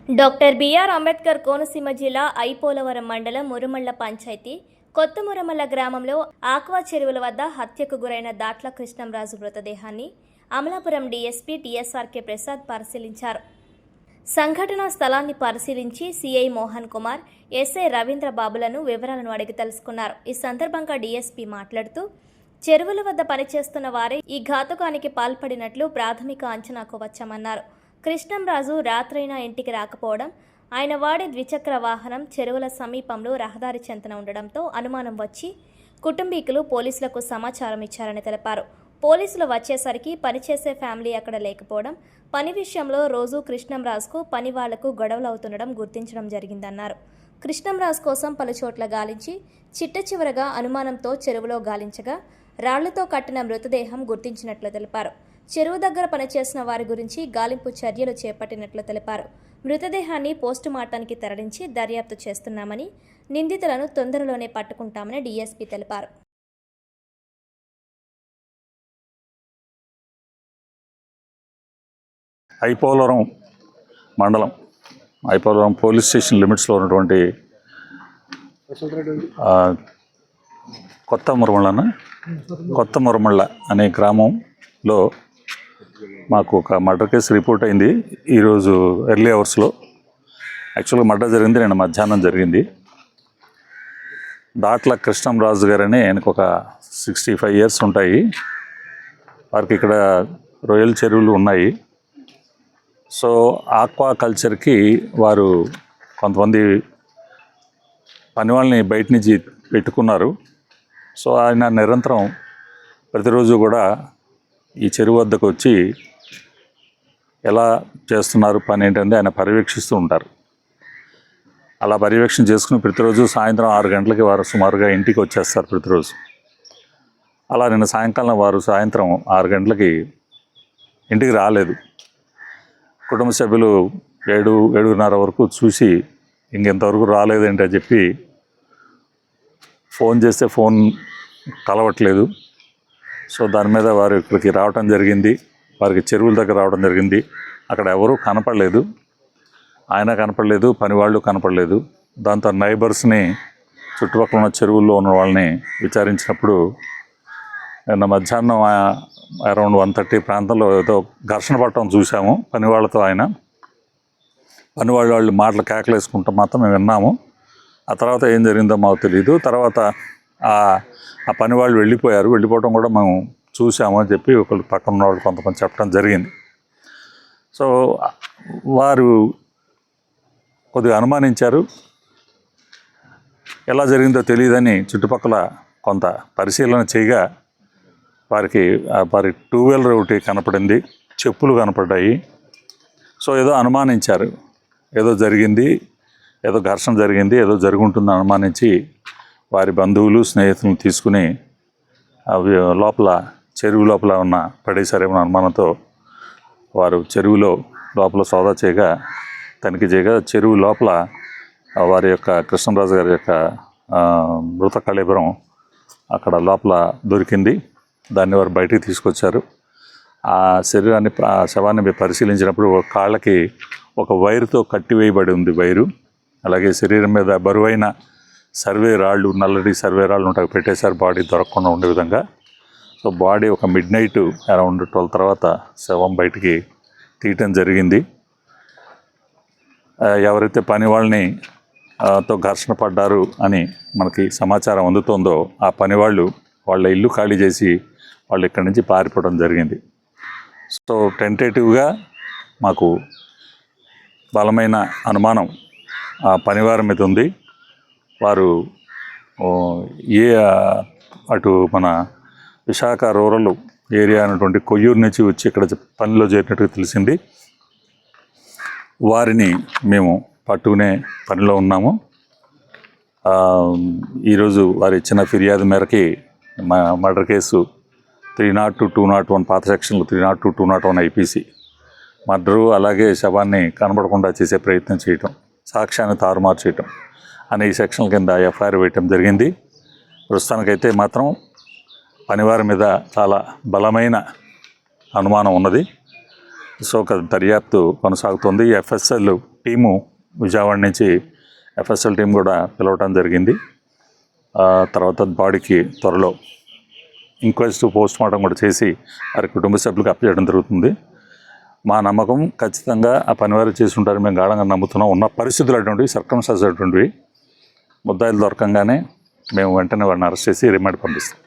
Doctor BR Ambedkar Konaseema జిల్లా ఐపోలవరం మండలం మురుమళ్ల పంచాయతీ కొత్త మురమల్ల గ్రామంలో ఆక్వా చెరువుల వద్ద హత్యకు గురైన దాట్ల కృష్ణంరాజు మృతదేహాన్ని అమలాపురం డీఎస్పీ టీఎస్ఆర్కే ప్రసాద్ పరిశీలించారు. సంఘటనా స్థలాన్ని పరిశీలించి సిఐ మోహన్ కుమార్, ఎస్ఐ రవీంద్ర బాబులను వివరాలను అడిగి తెలుసుకున్నారు. ఈ సందర్భంగా డీఎస్పీ మాట్లాడుతూ చెరువుల వద్ద పనిచేస్తున్న వారే ఈ ఘాతుకానికి పాల్పడినట్లు ప్రాథమిక అంచనాకు వచ్చామన్నారు. కృష్ణంరాజు రాత్రైనా ఇంటికి రాకపోవడం, ఆయన వాడే ద్విచక్ర వాహనం చెరువుల సమీపంలో రహదారి చెంతన ఉండడంతో అనుమానం వచ్చి కుటుంబీకులు పోలీసులకు సమాచారం ఇచ్చారని తెలిపారు. పోలీసులు వచ్చేసరికి పనిచేసే ఫ్యామిలీ అక్కడ లేకపోవడం, పని విషయంలో రోజు కృష్ణంరాజుకు పని వాళ్లకు గొడవలు అవుతుండడం గుర్తించడం జరిగిందన్నారు. కృష్ణంరాజు కోసం పలుచోట్ల గాలించి చిట్ట చివరగా అనుమానంతో చెరువులో గాలించగా రాళ్లతో కట్టిన మృతదేహం గుర్తించినట్లు తెలిపారు. చెరువు దగ్గర పనిచేసిన వారి గురించి గాలింపు చర్యలు చేపట్టినట్లు తెలిపారు. మృతదేహాన్ని పోస్టుమార్టానికి తరలించి దర్యాప్తు చేస్తున్నామని, నిందితులను తొందరలోనే పట్టుకుంటామని డీఎస్పీ తెలిపారు. ఐపోలవరం మండలం, ఐపోలవరం పోలీస్ స్టేషన్ లిమిట్స్లో ఉన్నటువంటి కొత్త మురమళ్ళ అనే గ్రామంలో మాకు ఒక మర్డర్ కేసు రిపోర్ట్ అయింది. ఈరోజు ఎర్లీ అవర్స్లో యాక్చువల్గా మర్డర్ జరిగింది, నేను మధ్యాహ్నం జరిగింది. దాట్ల కృష్ణంరాజు గారని ఆయనకు ఒక 65 years ఉంటాయి. వారికి ఇక్కడ రొయ్యల చెరువులు ఉన్నాయి. సో ఆక్వా కల్చర్కి వారు కొంతమంది పని వాళ్ళని బయట నుంచి పెట్టుకున్నారు. సో ఆయన నిరంతరం ప్రతిరోజు కూడా ఈ చెరువు వద్దకు వచ్చి ఎలా చేస్తున్నారు పని ఏంటంటే ఆయన పర్యవేక్షిస్తూ ఉంటారు. అలా పర్యవేక్షణ చేసుకుని ప్రతిరోజు సాయంత్రం 6 గంటలకి వారు సుమారుగా ఇంటికి వచ్చేస్తారు ప్రతిరోజు. అలా నిన్న సాయంకాలం వారు సాయంత్రం 6 గంటలకి ఇంటికి రాలేదు. కుటుంబ సభ్యులు 7-7:30 వరకు చూసి ఇంకెంతవరకు రాలేదేంటి అని చెప్పి ఫోన్ చేస్తే ఫోన్ కలవట్లేదు. సో దాని మీద వారు ఇక్కడికి రావటం జరిగింది. వారికి చెరువుల దగ్గర రావడం జరిగింది. అక్కడ ఎవరూ కనపడలేదు, ఆయన కనపడలేదు, పని వాళ్ళు కనపడలేదు. దాంతో నైబర్స్ని, చుట్టుపక్కల ఉన్న చెరువుల్లో ఉన్న వాళ్ళని విచారించినప్పుడు నిన్న మధ్యాహ్నం అరౌండ్ 1:30 ప్రాంతంలో ఏదో ఘర్షణ పడటం చూసాము పని వాళ్ళతో. పని వాళ్ళు మాటలు కేకలేసుకుంటాం మాత్రం మేము విన్నాము. ఆ తర్వాత ఏం జరిగిందో మాకు తెలియదు. తర్వాత ఆ పని వాళ్ళు వెళ్ళిపోవడం కూడా మేము చూసాము అని చెప్పి ఒకళ్ళు పక్కన ఉన్న వాళ్ళు కొంతమంది చెప్పడం జరిగింది. సో వారు కొద్దిగా అనుమానించారు. ఎలా జరిగిందో తెలియదని చుట్టుపక్కల కొంత పరిశీలన చేయగా వారి 2-wheeler ఒకటి కనపడింది, చెప్పులు కనపడ్డాయి. సో ఏదో అనుమానించారు, ఏదో జరిగింది, ఏదో ఘర్షణ జరిగింది, ఏదో జరుగుంటుందని అనుమానించి వారి బంధువులు, స్నేహితులను తీసుకుని చెరువు లోపల ఉన్న పడేశారేమో అనుమానంతో వారు చెరువులో లోపల సోదా చేయగా, తనిఖీ చేయగా చెరువు లోపల వారి యొక్క కృష్ణంరాజు గారి యొక్క మృత కళేబరం అక్కడ లోపల దొరికింది. దాన్ని వారు బయటికి తీసుకొచ్చారు. ఆ శవాన్ని పరిశీలించినప్పుడు కాళ్ళకి ఒక వైరుతో కట్టివేయబడి ఉంది వైరు. అలాగే శరీరం మీద బరువైన సర్వే రాళ్ళు, నల్లటి సర్వే రాళ్ళు ఉంటాయి, పెట్టేశారు బాడీ దొరకకుండా ఉండే విధంగా. సో బాడీ ఒక midnight అరౌండ్ 12 తర్వాత శవం బయటికి తీయటం జరిగింది. ఎవరైతే పని వాళ్ళని తో ఘర్షణ పడ్డారు అని మనకి సమాచారం అందుతుందో ఆ పని వాళ్ళ ఇల్లు ఖాళీ చేసి వాళ్ళు ఇక్కడి నుంచి పారిపోవడం జరిగింది. సో టెంటేటివ్గా మాకు బలమైన అనుమానం ఆ పనివారి మీద ఉంది. వారు అటు మన విశాఖ రూరల్ ఏరియా అయినటువంటి కొయ్యూరు నుంచి వచ్చి ఇక్కడ పనిలో చేరినట్టుగా తెలిసింది. వారిని మేము పట్టుకునే పనిలో ఉన్నాము. ఈరోజు వారు ఇచ్చిన ఫిర్యాదు మేరకి మర్డర్ కేసు 302, 201 పాత సెక్షన్లు 302, 201 IPC మర్డరు, అలాగే శవాన్ని కనబడకుండా చేసే ప్రయత్నం చేయటం, సాక్ష్యాన్ని తారుమారు చేయటం అనే ఈ సెక్షన్ల కింద FIR వేయటం జరిగింది. ప్రస్తుతానికైతే మాత్రం పనివారి మీద చాలా బలమైన అనుమానం ఉన్నది. సో దర్యాప్తు కొనసాగుతుంది. FSL టీము విజయవాడ నుంచి ఎఫ్ఎస్ఎల్ టీం కూడా పిలవటం జరిగింది. తర్వాత బాడీకి త్వరలో ఇంక్వెస్ట్ పోస్ట్ మార్టం కూడా చేసి వారి కుటుంబ సభ్యులకు అప్పచేయడం జరుగుతుంది. మా నమ్మకం ఖచ్చితంగా ఆ పని వారు చేసి ఉంటారని మేము గాఢంగా నమ్ముతున్నాం. ఉన్న పరిస్థితులు అటువంటివి, సర్కమ్స్టాన్సెస్ అటువంటివి. ముద్దాయిలు దొరకంగానే మేము వెంటనే వాడిని అరెస్ట్ చేసి రిమాండ్ పంపిస్తాం.